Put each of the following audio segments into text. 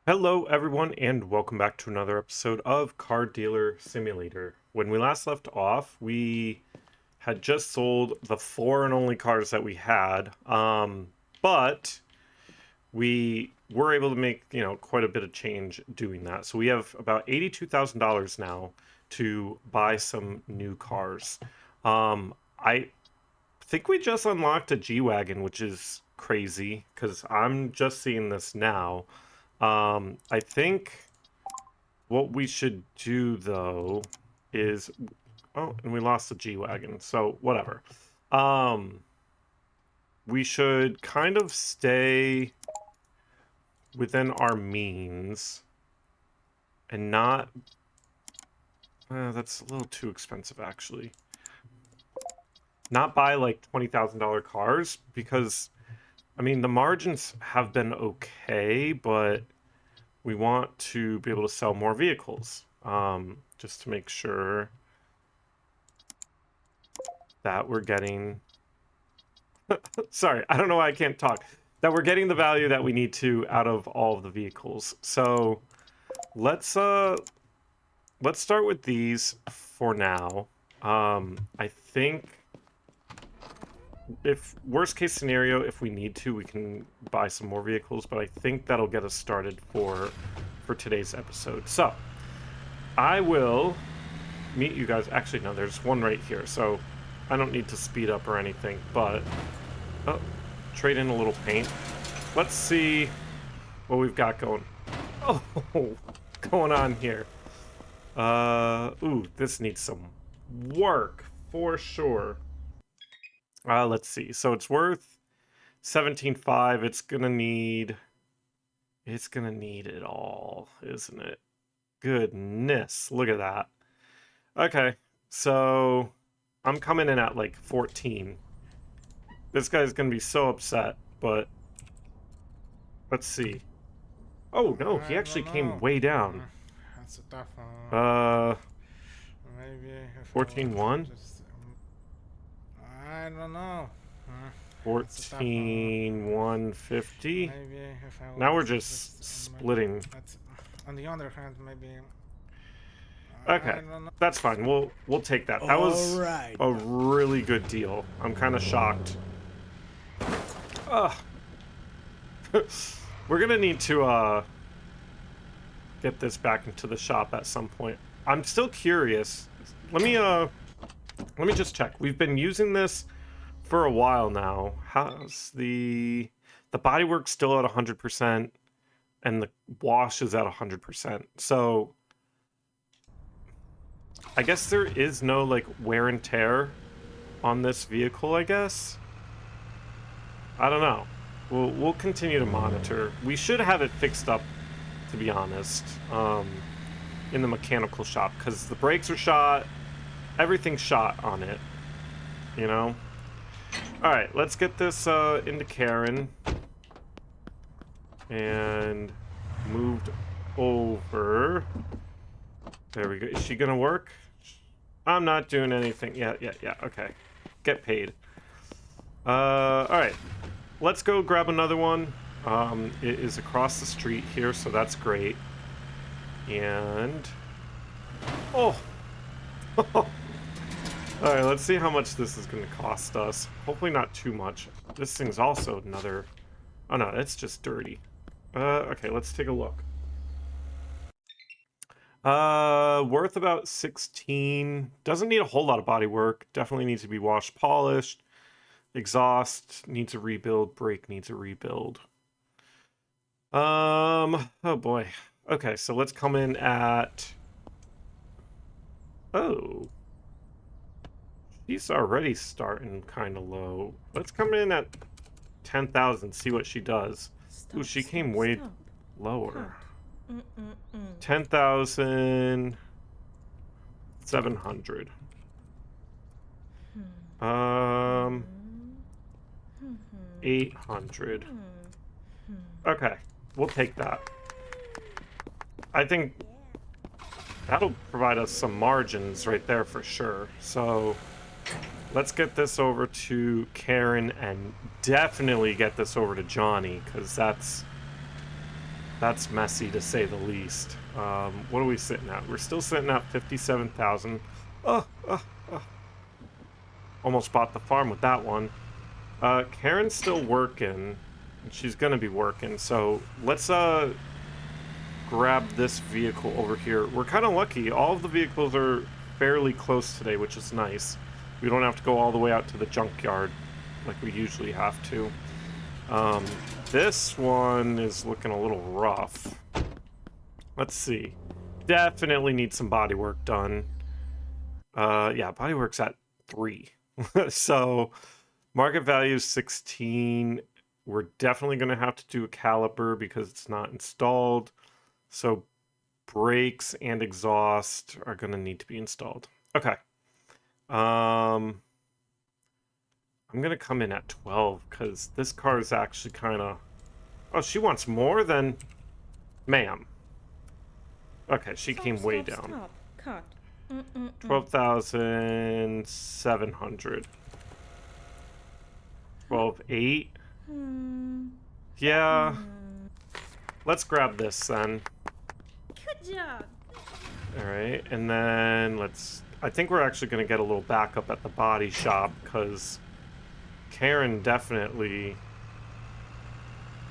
Hello, everyone, and welcome back to another episode of Car Dealer Simulator. When we last left off, we had just sold the four and only cars that we had, but we were able to make, quite a bit of change doing that. So we have about $82,000 now to buy some new cars. I think we just unlocked a G-Wagon, which is crazy because I'm just seeing this now. I think what we should do though is, oh, and we lost the G-Wagon, so whatever. Um, we should kind of stay within our means and not, that's a little too expensive actually. Not buy like $20,000 cars because, I mean, the margins have been okay, but we want to be able to sell more vehicles, just to make sure that we're getting sorry, I don't know why I can't talk, that we're getting the value that we need to out of all of the vehicles. So let's start with these for now. I think if worst case scenario, if we need to, we can buy some more vehicles, but I think that'll get us started for today's episode. So I will meet you guys. Actually, no, there's one right here, so I don't need to speed up or anything, but trade in a little paint. Let's see what we've got going. Oh, going on here. Ooh, this needs some work for sure. Let's see. So it's worth 17.5. It's gonna need it all, isn't it? Goodness, look at that. Okay, so I'm coming in at like 14. This guy's gonna be so upset, but let's see. Oh no, he actually came way down. That's a tough one. Maybe if 14.1? I don't know. 14.150. Maybe if I Now we're just splitting. On the other hand, maybe. Okay, that's fine. We'll take that. That was a really good deal. I'm kind of shocked. Ugh. We're gonna need to get this back into the shop at some point. I'm still curious. Let me just check. We've been using this for a while now. How's the bodywork still at 100% and the wash is at 100%. So I guess there is no like wear and tear on this vehicle, I guess. I don't know. We'll continue to monitor. We should have it fixed up, to be honest, in the mechanical shop, because the brakes are shot, everything's shot on it, you know? Alright, let's get this into Karen. And moved over. There we go. Is she gonna work? I'm not doing anything. Yeah, okay. Get paid. Alright. Let's go grab another one. It is across the street here, so that's great. And... oh! Alright, let's see how much this is going to cost us. Hopefully not too much. This thing's also another... oh no, it's just dirty. Okay, let's take a look. Worth about 16. Doesn't need a whole lot of body work. Definitely needs to be washed, polished. Exhaust needs a rebuild. Brake needs a rebuild. Oh boy. Okay, so let's come in at... oh. She's already starting kind of low. Let's come in at 10,000, see what she does. Ooh, she came way lower. 10,700. 800. Okay, we'll take that. I think that'll provide us some margins right there for sure. So let's get this over to Karen and definitely get this over to Johnny, because that's That's messy to say the least. What are we sitting at? We're still sitting at 57,000. Oh, almost bought the farm with that one. Karen's still working. She's gonna be working, so let's grab this vehicle over here. We're kind of lucky. All of the vehicles are fairly close today, which is nice. We don't have to go all the way out to the junkyard like we usually have to. This one is looking a little rough. Let's see. Definitely need some bodywork done. Yeah, bodywork's at 3. So, market value is 16. We're definitely going to have to do a caliper because it's not installed. So, brakes and exhaust are going to need to be installed. Okay. I'm going to come in at 12 because this car is actually kind of... Oh, she wants more than... Ma'am. Okay, she came way down. Stop. Cut. 12,700. 12,800. Yeah. Let's grab this then. Good job. Alright, and then let's... I think we're actually going to get a little backup at the body shop because Karen definitely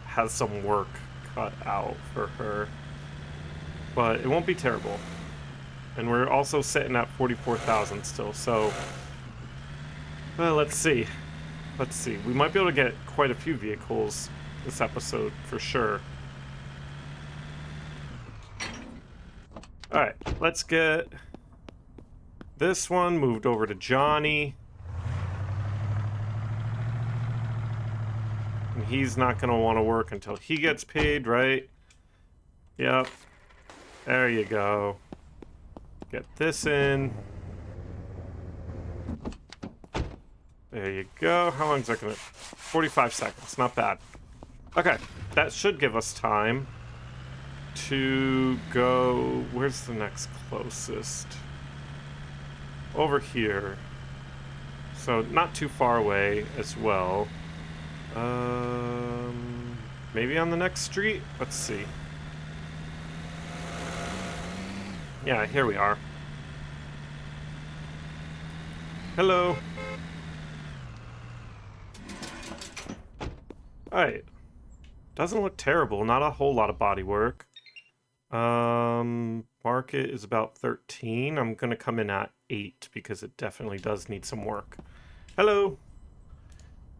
has some work cut out for her. But it won't be terrible. And we're also sitting at 44,000 still, so... Well, let's see. Let's see. We might be able to get quite a few vehicles this episode, for sure. Alright, let's get this one moved over to Johnny. And he's not going to want to work until he gets paid, right? Yep. There you go. Get this in. There you go. How long is that going to... 45 seconds. Not bad. Okay. That should give us time to go... Where's the next closest? Over here. So, not too far away as well. Maybe on the next street? Let's see. Yeah, here we are. Hello. Alright. Doesn't look terrible. Not a whole lot of body work. Market is about 13. I'm gonna come in at 8 because it definitely does need some work. Hello.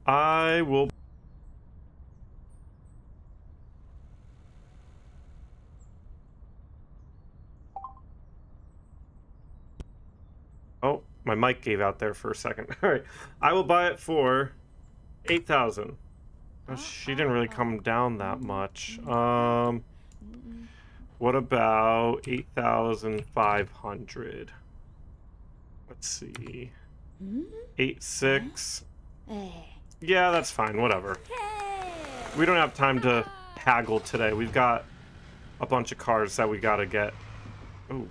I will... Oh, my mic gave out there for a second. Alright. I will buy it for 8,000. Oh, she didn't really come down that much. What about 8,500? Let's see. 8,600. Yeah, that's fine. Whatever. We don't have time to haggle today. We've got a bunch of cars that we gotta get. Oh.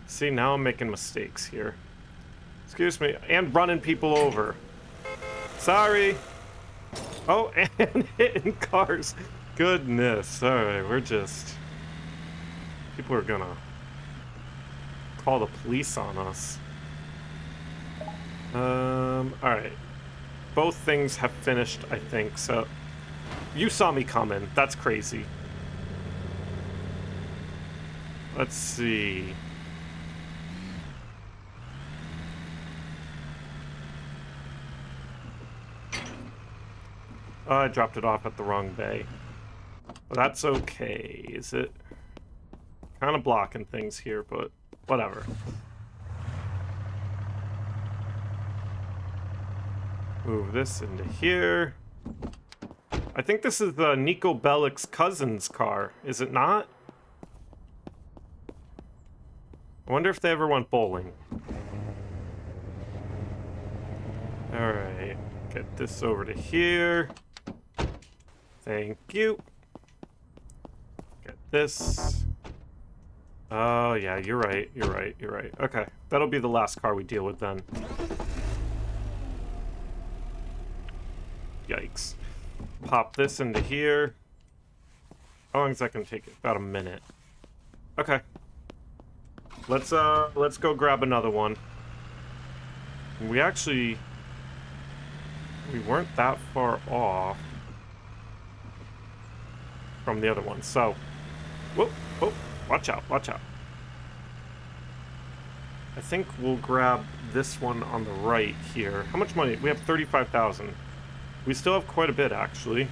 See, now I'm making mistakes here. Excuse me. And running people over. Sorry. Oh, and hitting cars. Goodness. Alright, we're just... People are gonna call the police on us. Alright. Both things have finished, I think, so... You saw me coming. That's crazy. Let's see... Oh, I dropped it off at the wrong bay. But that's okay, is it? Kind of blocking things here, but whatever. Move this into here. I think this is the Nico Bellic's cousin's car, is it not? I wonder if they ever went bowling. Alright, get this over to here. Thank you. Get this. Oh, yeah, you're right, you're right, you're right. Okay, that'll be the last car we deal with then. Yikes. Pop this into here. How long is that gonna take? About a minute. Okay. Let's go grab another one. We weren't that far off from the other one, so whoop, whoop, watch out, watch out. I think we'll grab this one on the right here. How much money? We have 35,000. We still have quite a bit, actually.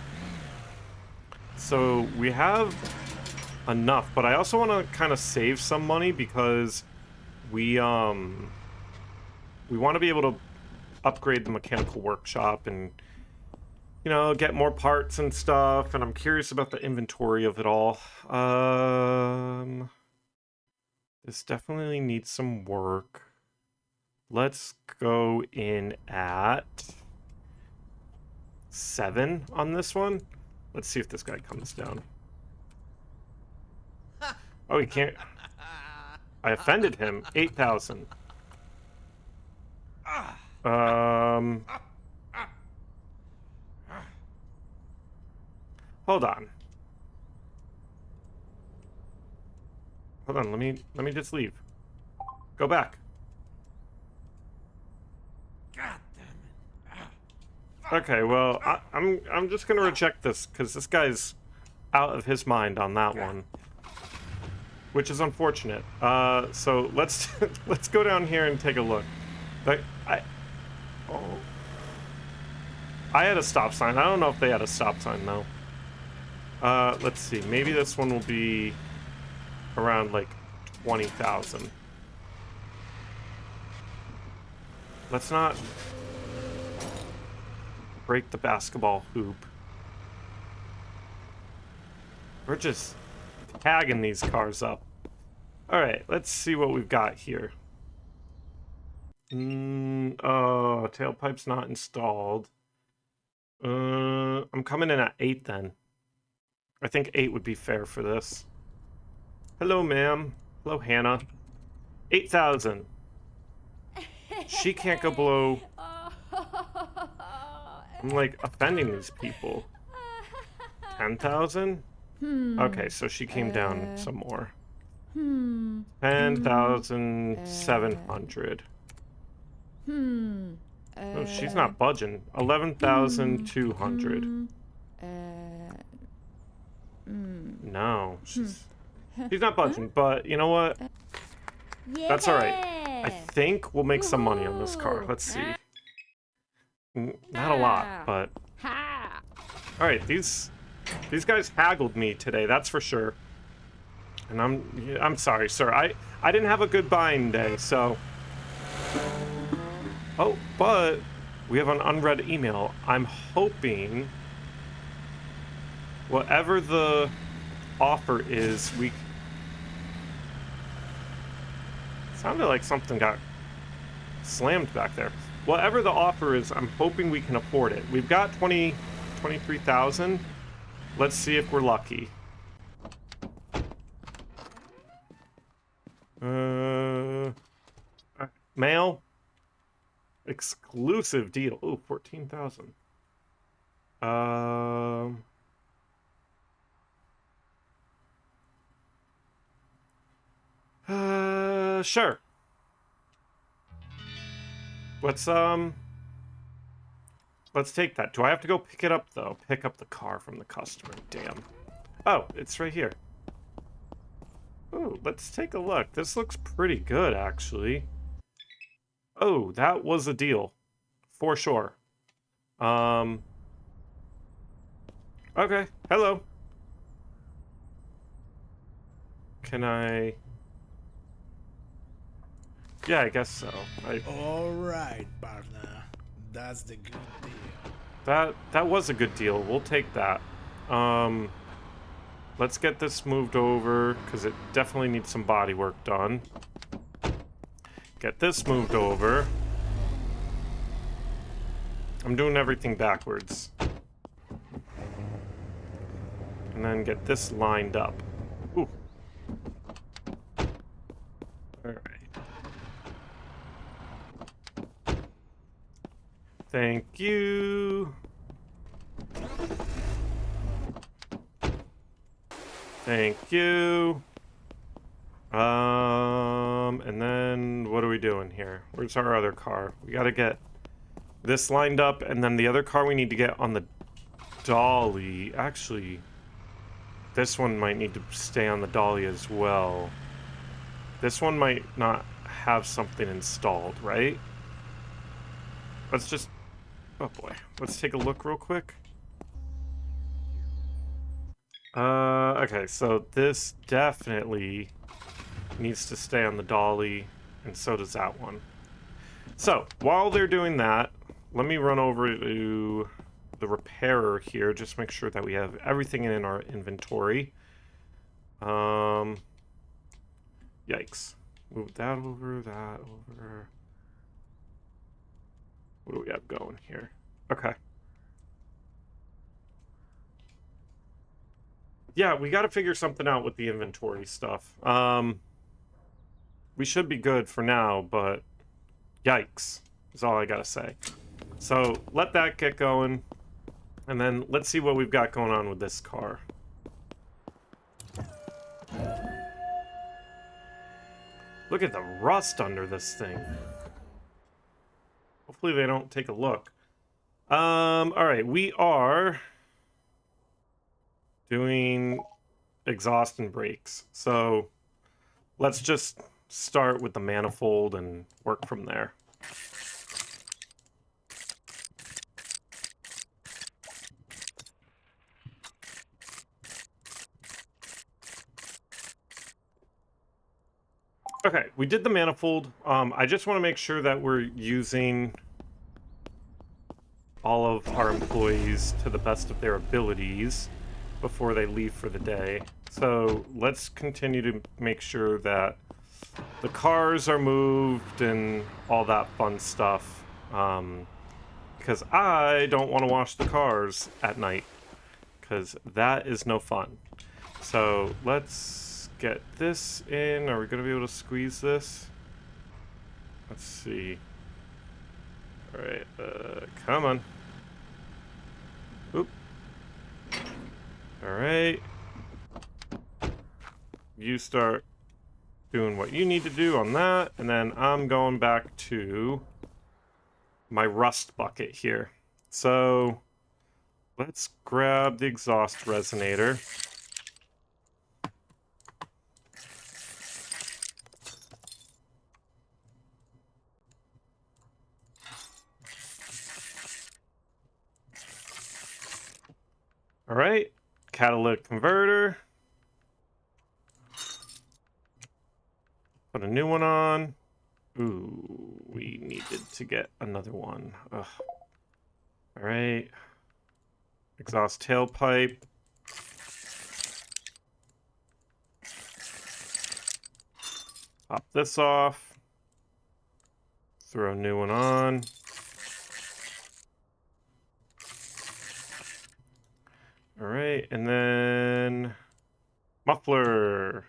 So we have enough, but I also want to kind of save some money because we want to be able to upgrade the mechanical workshop and, you know, get more parts and stuff, and I'm curious about the inventory of it all. This definitely needs some work. Let's go in at 7 on this one. Let's see if this guy comes down. Oh, he can't. I offended him. 8,000. Hold on. Hold on, let me just leave. Go back. God damn it. Okay, well, I'm just gonna reject this because this guy's out of his mind on that one, which is unfortunate. So let's let's go down here and take a look. But I had a stop sign. I don't know if they had a stop sign though. Let's see. Maybe this one will be around like 20,000. Let's not break the basketball hoop. We're just tagging these cars up. Alright, let's see what we've got here. Oh, tailpipe's not installed. I'm coming in at 8 then. I think 8 would be fair for this. Hello, ma'am. Hello, Hannah. 8,000. She can't go below. I'm like offending these people. 10,000? Okay, so she came down some more. 10,700. Oh, she's not budging. 11,200. No, she's not budging, but you know what? That's all right. I think we'll make some money on this car. Let's see. Not a lot, but all right. These guys haggled me today. That's for sure. And I'm sorry, sir. I didn't have a good buying day, so. Oh, but we have an unread email. I'm hoping whatever the offer is, sounded like something got slammed back there. Whatever the offer is, I'm hoping we can afford it. We've got 23,000. Let's see if we're lucky. Mail. Exclusive deal. Oh, 14,000. Sure. Let's take that. Do I have to go pick it up though? Pick up the car from the customer. Damn. Oh, it's right here. Oh, let's take a look. This looks pretty good, actually. Oh, that was a deal. For sure. Okay. Hello. Can I... Yeah, I guess so. All right, partner. That's the good deal. That was a good deal. We'll take that. Let's get this moved over because it definitely needs some body work done. Get this moved over. I'm doing everything backwards. And then get this lined up. Ooh. Alright. Thank you. Thank you. And then what are we doing here? Where's our other car? We gotta get this lined up, and then the other car we need to get on the dolly. Actually, this one might need to stay on the dolly as well. This one might not have something installed, right? Let's just... Oh boy. Let's take a look real quick. Okay, so this definitely needs to stay on the dolly, and so does that one. So, while they're doing that, let me run over to the repairer here, just make sure that we have everything in our inventory. Yikes. Move that over, that over. What do we have going here? Okay. Yeah, we got to figure something out with the inventory stuff. We should be good for now, but yikes is all I gotta say. So let that get going, and then let's see what we've got going on with this car. Look at the rust under this thing. Hopefully they don't take a look. All right, we are doing exhaust and brakes. So let's just start with the manifold and work from there. Okay, we did the manifold. I just want to make sure that we're using all of our employees to the best of their abilities before they leave for the day. So let's continue to make sure that the cars are moved and all that fun stuff. Because I don't want to wash the cars at night, because that is no fun. So let's get this in. Are we going to be able to squeeze this? Let's see. All right, come on. Oop. All right. You start doing what you need to do on that, and then I'm going back to my rust bucket here. So let's grab the exhaust resonator. All right, catalytic converter. Put a new one on. Ooh, we needed to get another one. Ugh. All right. Exhaust tailpipe. Pop this off. Throw a new one on. All right, and then muffler.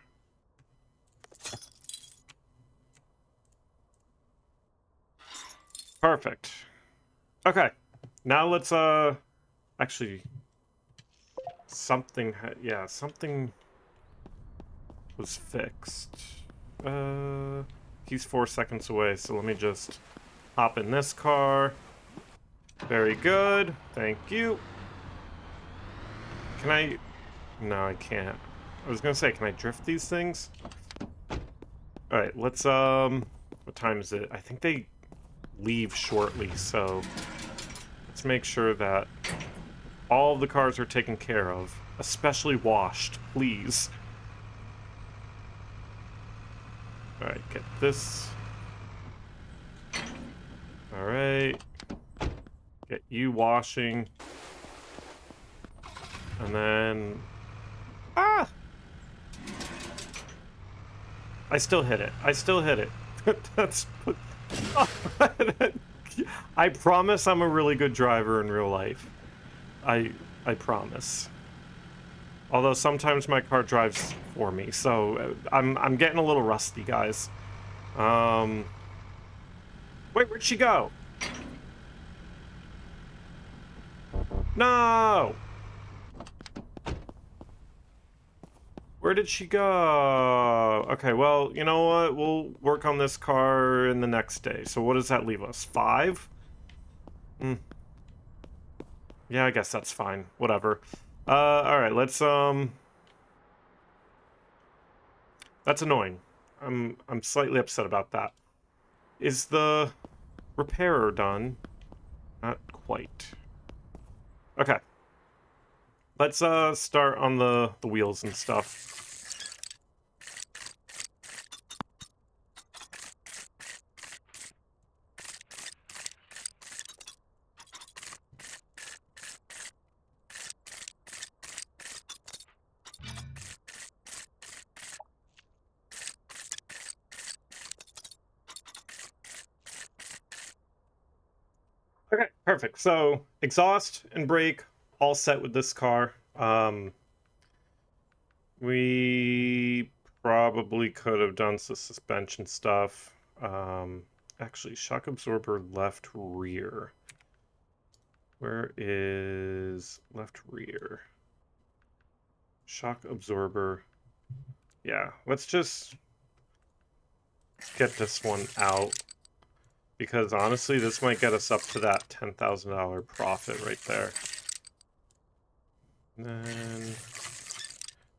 Perfect. Okay, now let's actually something was fixed. He's 4 seconds away, so let me just hop in this car. Very good. Thank you. Can I? No, I can't. I was gonna say, can I drift these things? All right, let's what time is it? I think they leave shortly, so let's make sure that all of the cars are taken care of, especially washed, please. All right, get this. All right, get you washing. And then... Ah! I still hit it. I still hit it. That's... I promise I'm a really good driver in real life. I promise. Although sometimes my car drives for me, so I'm getting a little rusty, guys. Wait, where'd she go? No! Where did she go? Okay, well, you know what? We'll work on this car in the next day. So what does that leave us? 5? Hmm. Yeah, I guess that's fine. Whatever. Alright, let's, That's annoying. I'm slightly upset about that. Is the repairer done? Not quite. Okay. Let's start on the wheels and stuff. Okay, perfect. So exhaust and brake all set with this car. We probably could have done some suspension stuff. Actually, shock absorber left rear. Where is left rear? Shock absorber. Yeah, let's just get this one out. Because honestly, this might get us up to that $10,000 profit right there. And then...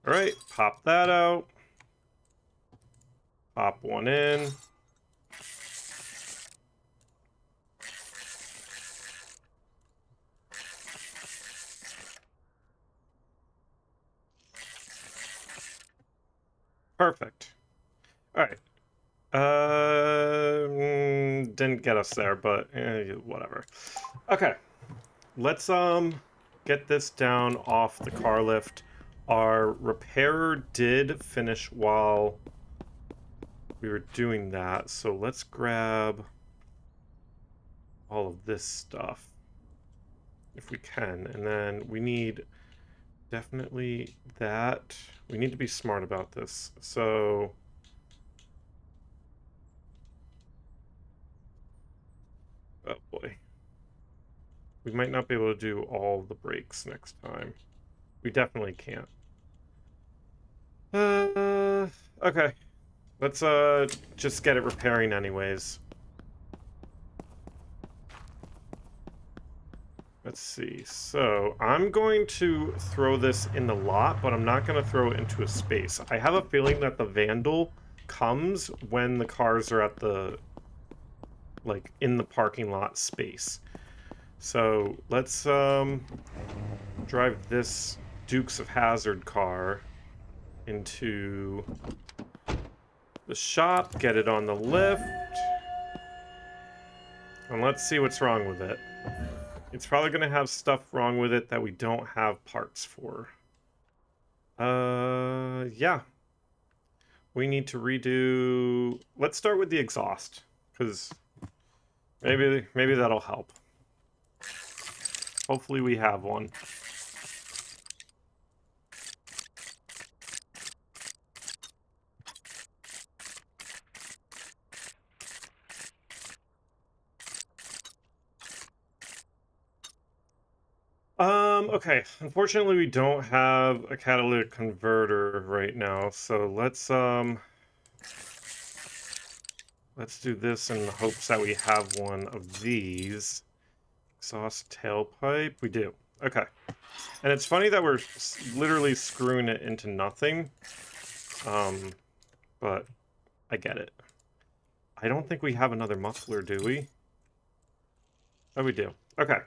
Alright, pop that out. Pop one in. Perfect. Alright. Didn't get us there, but whatever. Okay. Let's get this down off the car lift. Our repairer did finish while we were doing that, so let's grab all of this stuff if we can, and then we need definitely that. We need to be smart about this. So oh boy. We might not be able to do all the brakes next time. We definitely can't. Okay. Let's just get it repairing anyways. Let's see. So I'm going to throw this in the lot, but I'm not going to throw it into a space. I have a feeling that the Vandal comes when the cars are at the, like, in the parking lot space. So let's drive this Dukes of Hazzard car into the shop, get it on the lift, and let's see what's wrong with it. It's probably going to have stuff wrong with it that we don't have parts for. Yeah. We need to redo... Let's start with the exhaust, because maybe that'll help. Hopefully we have one. Okay. Unfortunately, we don't have a catalytic converter right now, so let's do this in the hopes that we have one of these. Exhaust tailpipe. We do. Okay. And it's funny that we're literally screwing it into nothing. But I get it. I don't think we have another muffler, do we? Oh, we do. Okay.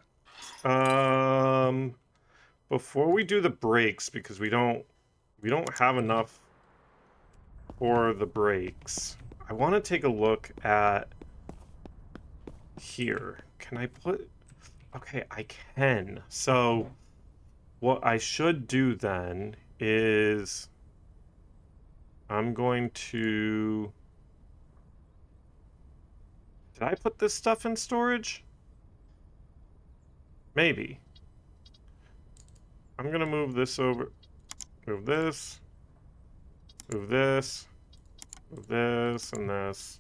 Before we do the brakes, because we don't have enough for the brakes, I want to take a look at here. Can I put... Okay, I can. So what I should do then is I'm going to... Did I put this stuff in storage? Maybe. I'm gonna move this over. Move this. Move this. Move this and this.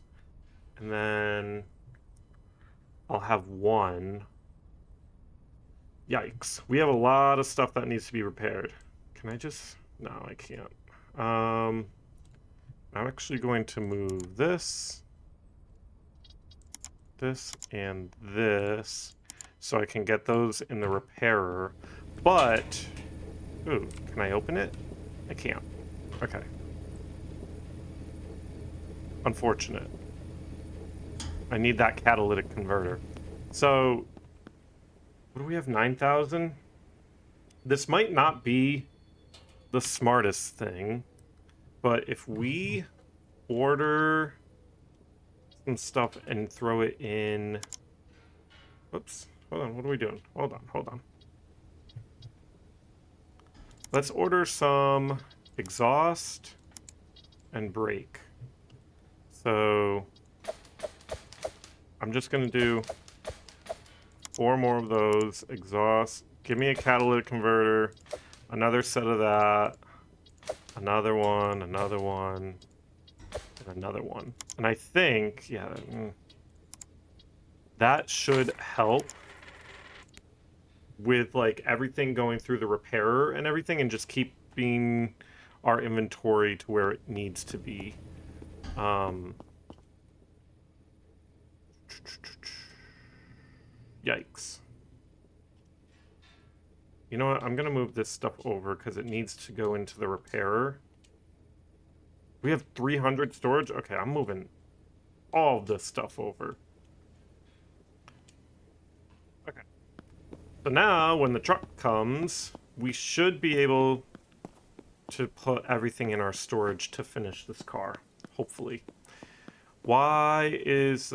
And then I'll have one. Yikes. We have a lot of stuff that needs to be repaired. Can I just... No, I can't. I'm actually going to move this, and this, so I can get those in the repairer. But, ooh, can I open it? I can't. Okay. Unfortunate. I need that catalytic converter. So, what do we have, 9,000? This might not be the smartest thing, but if we order some stuff and throw it in... Oops. Hold on, what are we doing? Hold on. Let's order some exhaust and brake. So I'm just gonna do 4 more of those. Exhaust. Give me a catalytic converter. Another set of that. Another one. And another one. And I think, yeah, that should help with like everything going through the repairer and everything, and just keeping our inventory to where it needs to be. Yikes. You know what? I'm gonna move this stuff over because it needs to go into the repairer. We have 300 storage? Okay, I'm moving all of this stuff over. Okay. So now, when the truck comes, we should be able to put everything in our storage to finish this car. Hopefully. What is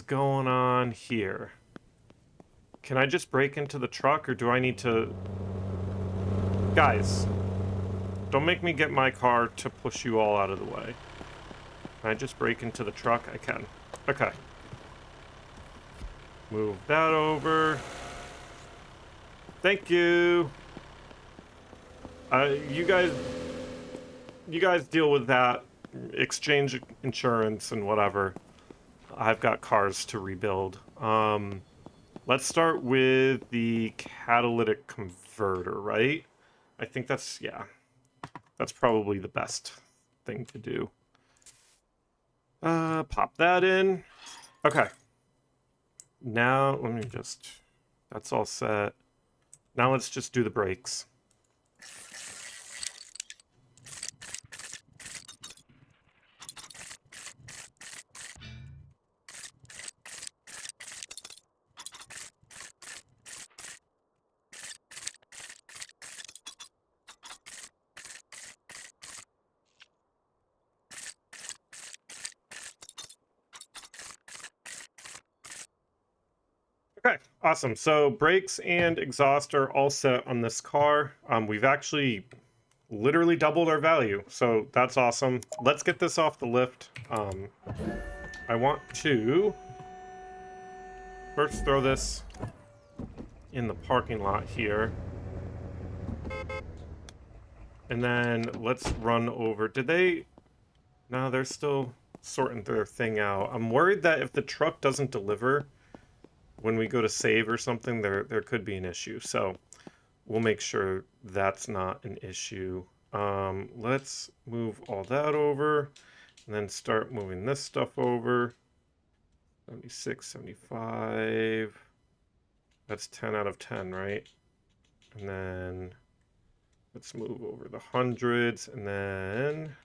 going on here? Can I just break into the truck, or do I need to... Guys, don't make me get my car to push you all out of the way. Can I just break into the truck? I can. Okay. Move that over. Thank you. You guys deal with that. Exchange insurance and whatever. I've got cars to rebuild. Let's start with the catalytic converter, right? I think that's, yeah. That's probably the best thing to do. Pop that in. Okay. Now, let me just... That's all set. Now let's just do the brakes. Okay, awesome. So brakes and exhaust are all set on this car. We've actually literally doubled our value, so that's awesome. Let's get this off the lift. I want to first throw this in the parking lot here. And then let's run over. Did they... No, they're still sorting their thing out. I'm worried that if the truck doesn't deliver when we go to save or something, there could be an issue. So we'll make sure that's not an issue. Let's move all that over and then start moving this stuff over. 76, 75. That's 10 out of 10, right? And then let's move over the hundreds, and then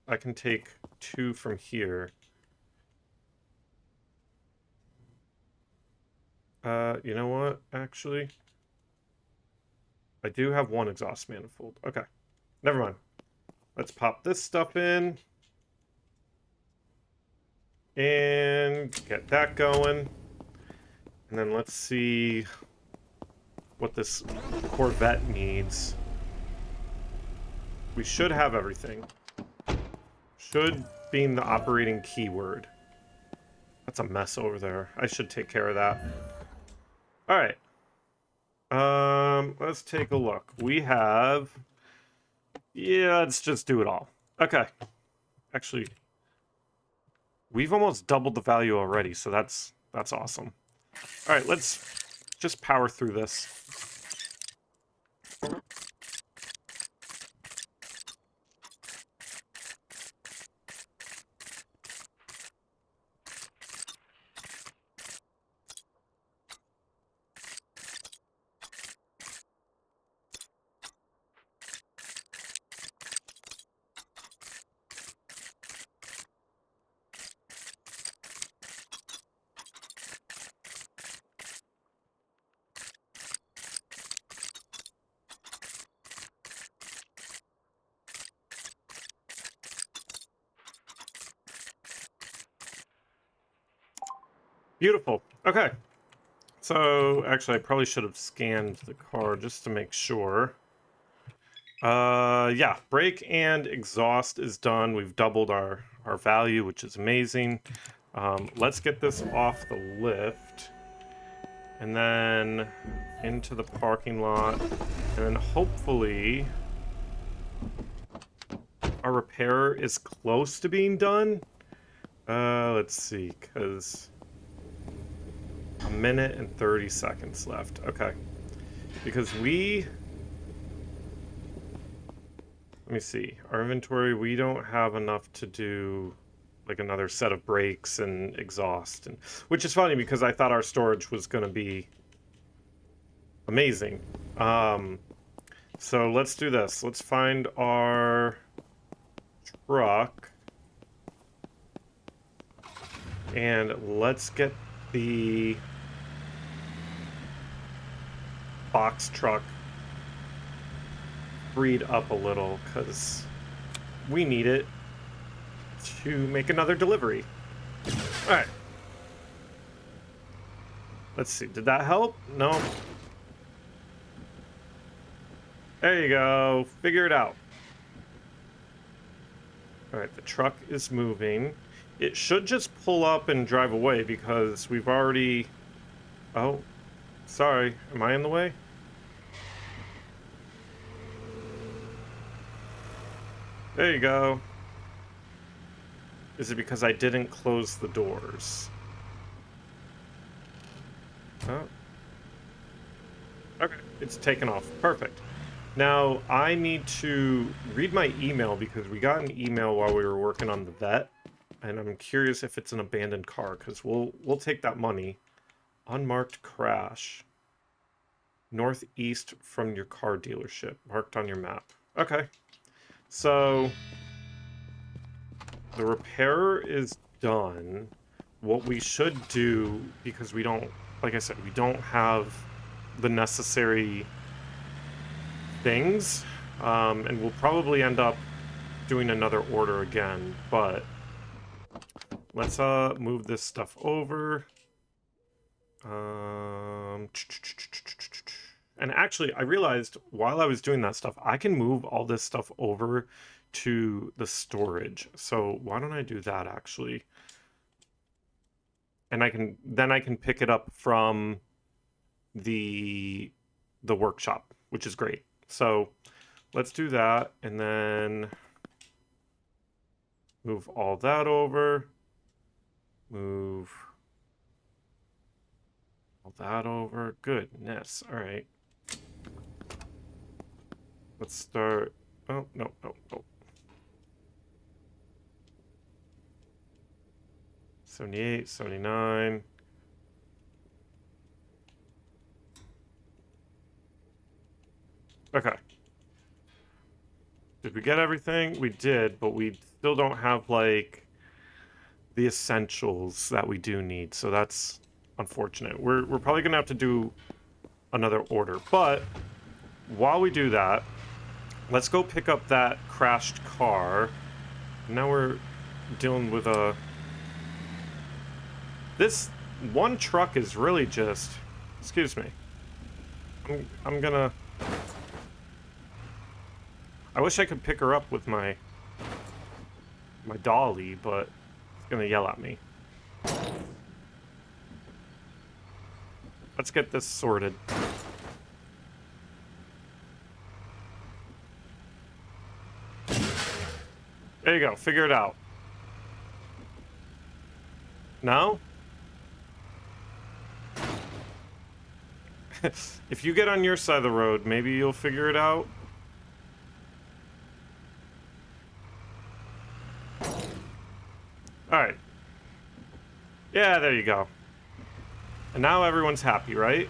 I can take 2 from here. You know what, actually? I do have 1 exhaust manifold. Okay, never mind. Let's pop this stuff in. And get that going. And then let's see what this Corvette needs. We should have everything. Should being the operating keyword. That's a mess over there. I should take care of that. All right. Let's take a look. We have... Yeah, let's just do it all. Okay. Actually, we've almost doubled the value already, so that's awesome. All right, let's just power through this. Beautiful. Okay. So, actually, I probably should have scanned the car just to make sure. Yeah, brake and exhaust is done. We've doubled our value, which is amazing. Let's get this off the lift. And then into the parking lot. And then hopefully our repair is close to being done. Let's see, because a minute and 30 seconds left. Okay. Because let me see. Our inventory, we don't have enough to do like another set of brakes and exhaust, and which is funny because I thought our storage was going to be amazing. So let's do this. Let's find our truck and let's get the box truck freed up a little because we need it to make another delivery. All right. Let's see. Did that help? No. There you go. Figure it out. All right. The truck is moving. It should just pull up and drive away because we've already... Oh, sorry. Am I in the way? There you go. Is it because I didn't close the doors? Oh. Okay, it's taken off. Perfect. Now, I need to read my email because we got an email while we were working on the vet. And I'm curious if it's an abandoned car, because we'll take that money. Unmarked crash. Northeast from your car dealership. Marked on your map. Okay. So, the repair is done. What we should do, because we don't, like I said, we don't have the necessary things, and we'll probably end up doing another order again, but let's move this stuff over. And actually, I realized while I was doing that stuff, I can move all this stuff over to the storage. So why don't I do that actually? And I can pick it up from the workshop, which is great. So let's do that and then move all that over. Move all that over. Goodness. All right. Let's start. Oh, no. 78, 79. Okay. Did we get everything? We did, but we still don't have, like, the essentials that we do need, so that's unfortunate. We're probably gonna have to do another order, but while we do that, let's go pick up that crashed car. Now we're dealing with a... This one truck is really just... Excuse me. I'm gonna... I wish I could pick her up with my dolly, but it's gonna yell at me. Let's get this sorted. There you go. Figure it out. No? If you get on your side of the road, maybe you'll figure it out. Alright. Yeah, there you go. And now everyone's happy, right?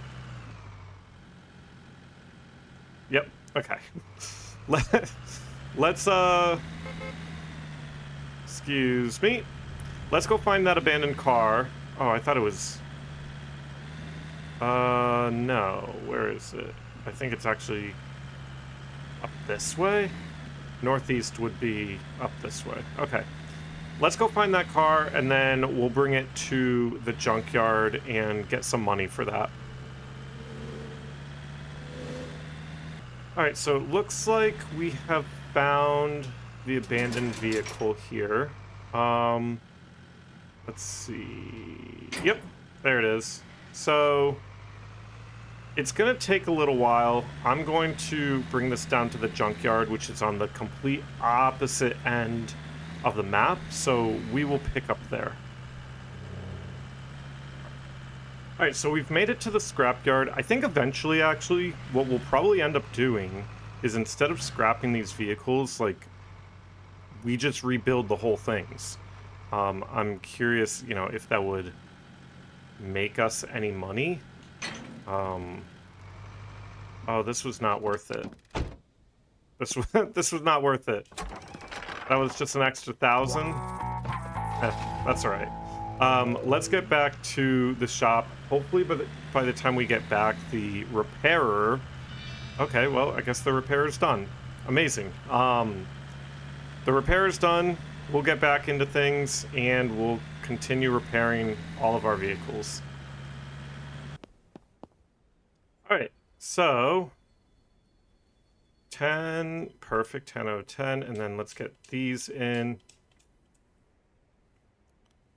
Yep. Okay. Let's, excuse me. Let's go find that abandoned car. Oh, I thought it was... no. Where is it? I think it's actually up this way? Northeast would be up this way. Okay. let's go find that car, and then we'll bring it to the junkyard and get some money for that. Alright, so it looks like we have found the abandoned vehicle here. Let's see. Yep, there it is. So it's gonna take a little while. I'm going to bring this down to the junkyard, which is on the complete opposite end of the map, so we will pick up there. Alright, so we've made it to the scrapyard. I think eventually, actually, what we'll probably end up doing is instead of scrapping these vehicles, like, we just rebuild the whole things. I'm curious, you know, if that would make us any money. Oh, this was not worth it. This was not worth it. That was just an extra 1,000. That's all right. Let's get back to the shop. Hopefully, by the time we get back, the repairer. Okay, well, I guess the repairer's done. Amazing. The repairer's done. We'll get back into things, and we'll continue repairing all of our vehicles. All right, so 10, perfect, 10 out of 10, and then let's get these in.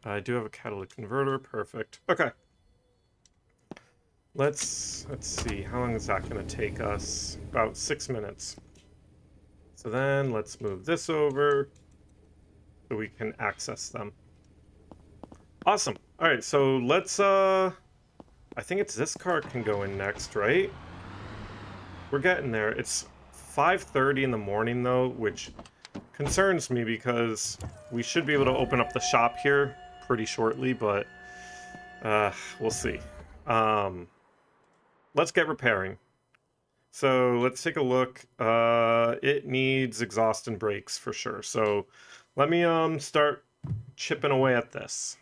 I do have a catalytic converter, perfect. Okay. Let's see, how long is that going to take us? About 6 minutes. So then let's move this over so we can access them. Awesome. All right, so let's, I think it's this car can go in next, right? We're getting there. It's 5:30 in the morning, though, which concerns me because we should be able to open up the shop here pretty shortly, but we'll see. Let's get repairing. So let's take a look. It needs exhaust and brakes for sure. So let me start chipping away at this.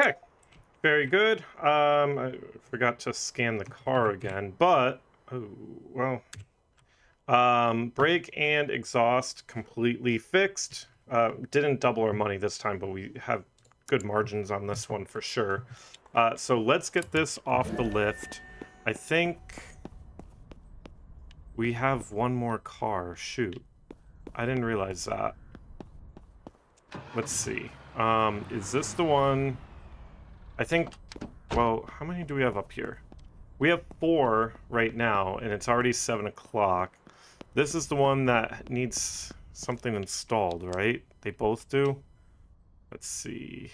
Okay, very good. I forgot to scan the car again, but oh well. Brake and exhaust completely fixed. Didn't double our money this time, but we have good margins on this one for sure. So let's get this off the lift. I think we have one more car. Shoot, I didn't realize that. Let's see. Is this the one? I think, well, how many do we have up here? We have 4 right now, and it's already 7 o'clock. This is the one that needs something installed, right? They both do? Let's see.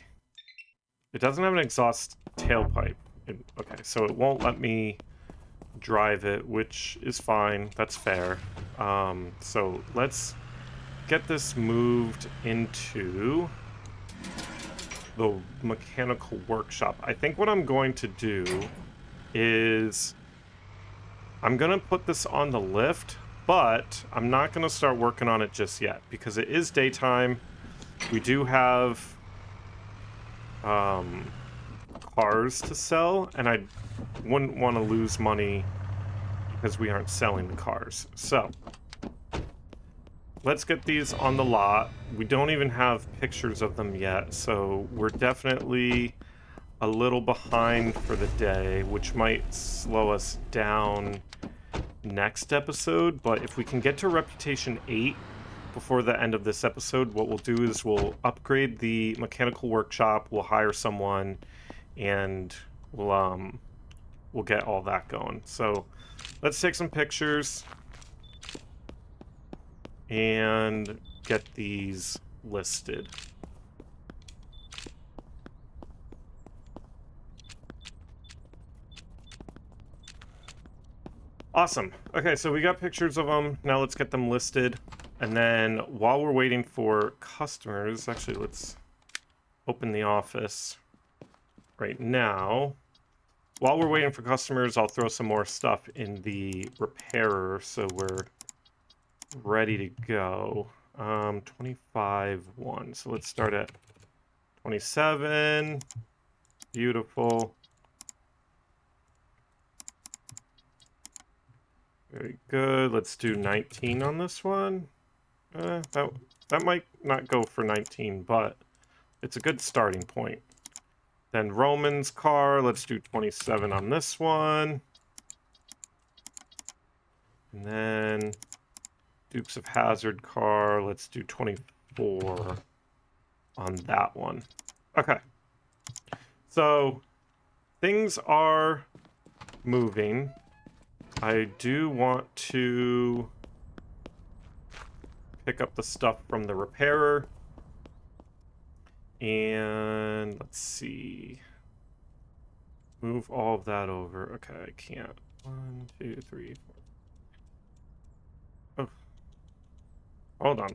It doesn't have an exhaust tailpipe. Okay, so it won't let me drive it, which is fine. That's fair. So let's get this moved into the mechanical workshop. I think what I'm going to do is I'm going to put this on the lift, but I'm not going to start working on it just yet because it is daytime. We do have cars to sell, and I wouldn't want to lose money because we aren't selling the cars. So let's get these on the lot. We don't even have pictures of them yet, so we're definitely a little behind for the day, which might slow us down next episode. But if we can get to Reputation 8 before the end of this episode, what we'll do is we'll upgrade the mechanical workshop, we'll hire someone, and we'll get all that going. So let's take some pictures and get these listed. Awesome. Okay, so we got pictures of them. Now let's get them listed. And then while we're waiting for customers, actually let's open the office right now. While we're waiting for customers, I'll throw some more stuff in the repairer so we're ready to go. 25-1. So let's start at 27. Beautiful. Very good. Let's do 19 on this one. That might not go for 19, but it's a good starting point. Then Roman's car, let's do 27 on this one. And then Dukes of Hazzard car, let's do 24 on that one. Okay. So things are moving. I do want to pick up the stuff from the repairer. And let's see. Move all of that over. Okay, I can't. 1, 2, 3, 4. Oh. Hold on.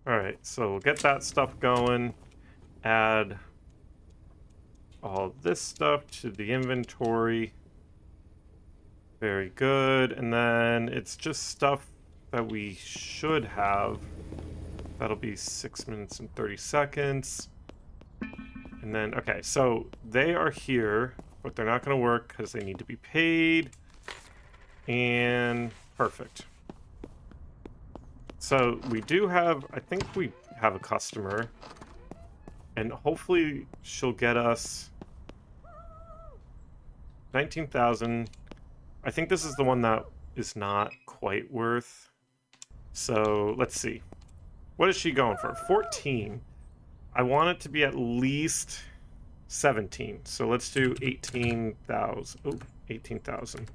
Alright, so we'll get that stuff going. Add all this stuff to the inventory. Very good. And then it's just stuff that we should have. That'll be 6 minutes and 30 seconds. And then, okay, so they are here, but they're not going to work because they need to be paid. And perfect. So we do have, I think we have a customer. And hopefully she'll get us 19,000. I think this is the one that is not quite worth. So let's see. What is she going for? 14. I want it to be at least 17. So let's do 18,000. Oh, 18,000.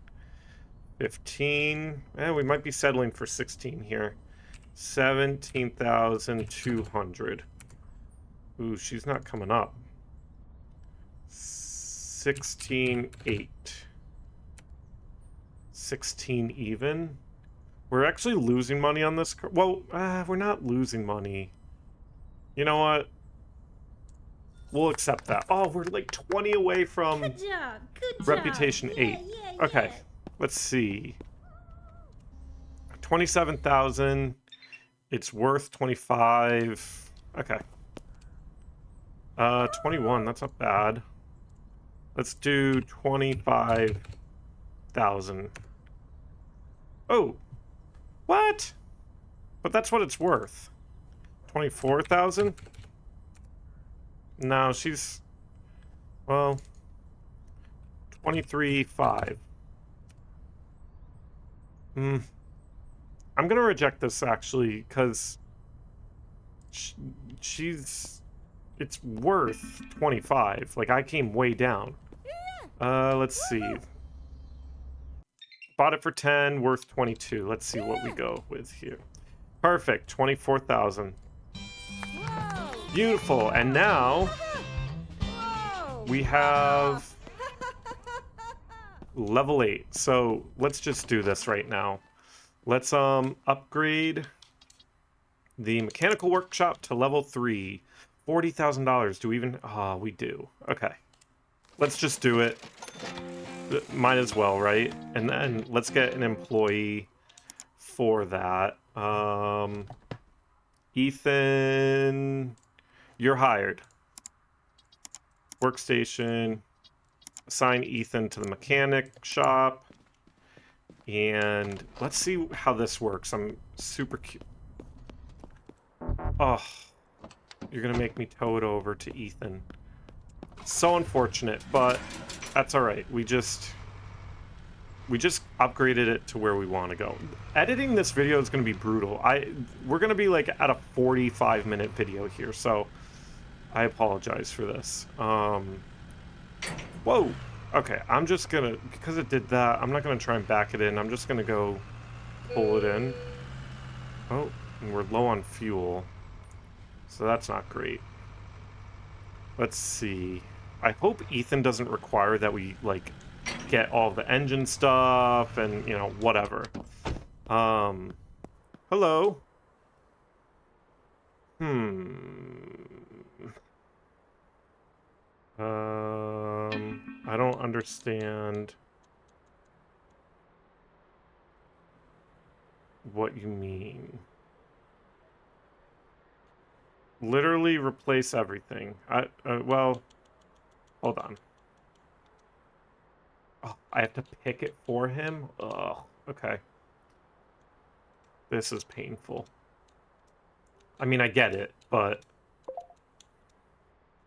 15. We might be settling for 16 here. 17,200. Ooh, she's not coming up. 16,800. 16 even. We're actually losing money on this. Well, we're not losing money. You know what? We'll accept that. Oh, we're like 20 away from Good job. Good job. reputation 8. Okay, let's see. 27,000. It's worth 25. Okay. 21. That's not bad. Let's do 25,000. Oh. What? But that's what it's worth. 24,000? No, she's... Well... 23,500. I'm gonna reject this, actually, because... She's... It's worth 25. Like, I came way down. Let's see. Bought it for 10, worth 22. Let's see what we go with here. Perfect, 24,000. Beautiful, and now we have level 8. So let's just do this right now. Let's upgrade the mechanical workshop to level 3. $40,000. Do we even? Ah, we do. Okay, let's just do it. Might as well, right? And then let's get an employee for that. Ethan, you're hired. Workstation. Assign Ethan to the mechanic shop. And let's see how this works. I'm super cute. Oh, you're gonna make me tow it over to Ethan. So unfortunate, but that's all right. We just upgraded it to where we want to go. Editing this video is going to be brutal. We're going to be like at a 45-minute video here, so I apologize for this. Whoa. Okay, I'm just gonna, because it did that, I'm not gonna try and back it in. I'm just gonna go pull it in. Oh, and we're low on fuel, so that's not great. Let's see. I hope Ethan doesn't require that we, like, get all the engine stuff and, you know, whatever. Hello? I don't understand what you mean. Literally replace everything. Well, hold on. Oh, I have to pick it for him? Ugh, okay. This is painful. I mean, I get it, but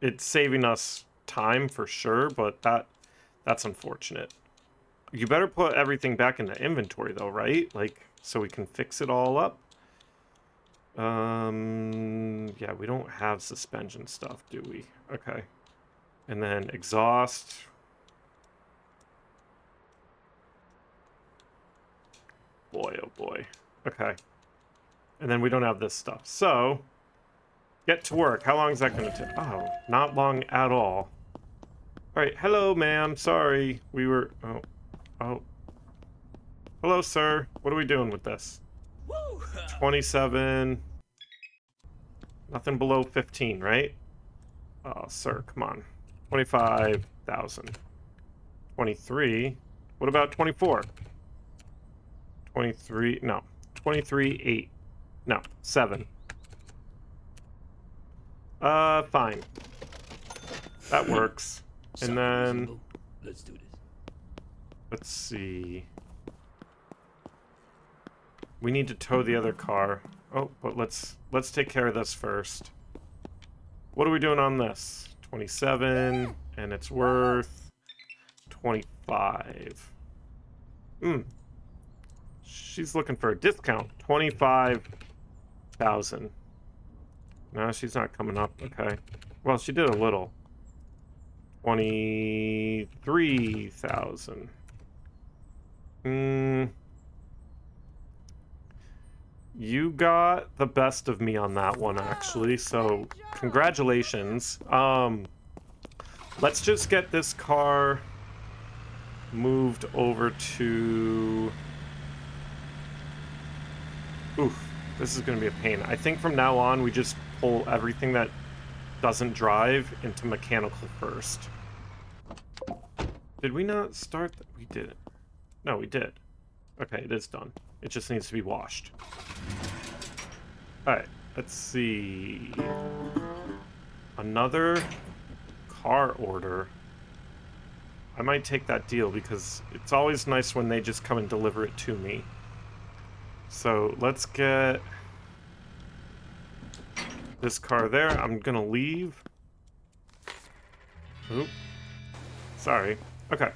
it's saving us time for sure, but that's unfortunate. You better put everything back in the inventory though, right? Like, so we can fix it all up. Yeah, we don't have suspension stuff, do we? Okay. And then exhaust. Boy, oh boy. Okay. And then we don't have this stuff. So, get to work. How long is that going to take? Oh, not long at all. All right. Hello, ma'am. Sorry. We were... Oh. Hello, sir. What are we doing with this? 27. Nothing below 15, right? Oh, sir, come on. 25,000. 23. What about 24? 23. No. 23,8. No. 7. Fine. That works. And then... Let's do this. Let's see. We need to tow the other car. Oh, but let's take care of this first. What are we doing on this? 27, and it's worth 25. She's looking for a discount. 25,000. No, she's not coming up. Okay. Well, she did a little. 23,000. You got the best of me on that one, actually, so congratulations. Let's just get this car moved over to... Oof, this is going to be a pain. I think from now on, we just pull everything that doesn't drive into mechanical first. Did we not start? We didn't. No, we did. Okay, it is done. It just needs to be washed. Alright, let's see. Another car order. I might take that deal because it's always nice when they just come and deliver it to me. So let's get this car there. I'm gonna leave. Oop. Sorry. Okay.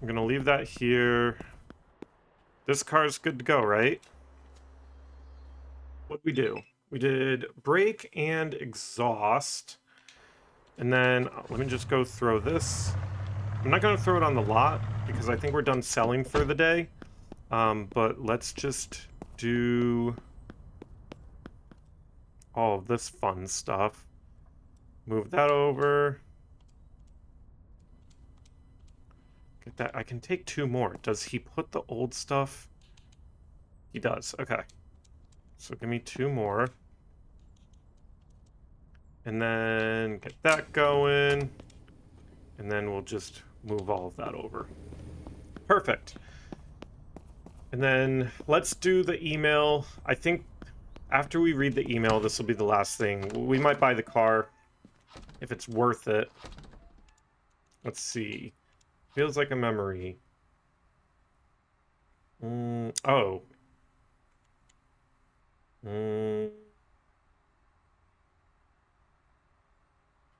I'm gonna leave that here. This car's good to go, right? What did we do? We did brake and exhaust. And then, let me just go throw this. I'm not going to throw it on the lot, because I think we're done selling for the day. But let's just do all of this fun stuff. Move that over. Get that. I can take 2 more. Does he put the old stuff? He does. Okay. So give me 2 more. And then get that going. And then we'll just move all of that over. Perfect. And then let's do the email. I think after we read the email, this will be the last thing. We might buy the car if it's worth it. Let's see. Feels like a memory. Oh.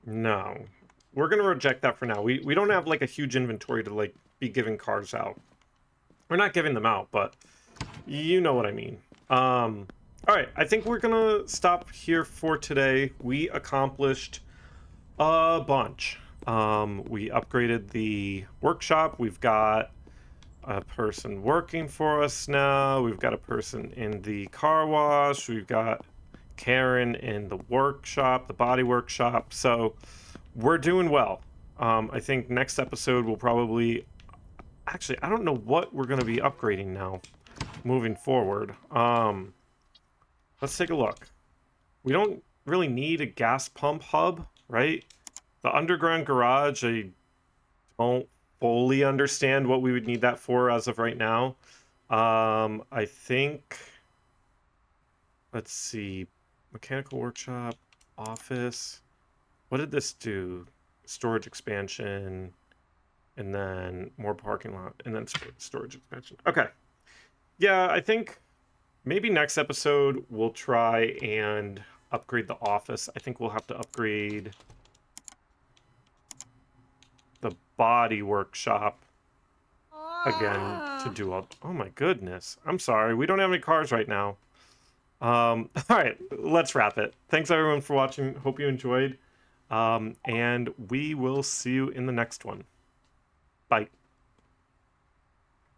No. We're going to reject that for now. We don't have, like, a huge inventory to, like, be giving cars out. We're not giving them out, but you know what I mean. Alright, I think we're going to stop here for today. We accomplished a bunch. We upgraded the workshop. We've got a person working for us now. We've got a person in the car wash. We've got Karen in the workshop, the body workshop. So we're doing well. I think next episode will probably... Actually, I don't know what we're going to be upgrading now moving forward. Let's take a look. We don't really need a gas pump hub, right? The underground garage, I don't fully understand what we would need that for as of right now. I think... Let's see. Mechanical workshop, office. What did this do? Storage expansion, and then more parking lot, and then storage expansion. Okay. Yeah, I think maybe next episode we'll try and upgrade the office. I think we'll have to upgrade the body workshop again to do all... Oh my goodness. I'm sorry. We don't have any cars right now. All right, let's wrap it. Thanks everyone for watching. Hope you enjoyed. And we will see you in the next one. Bye.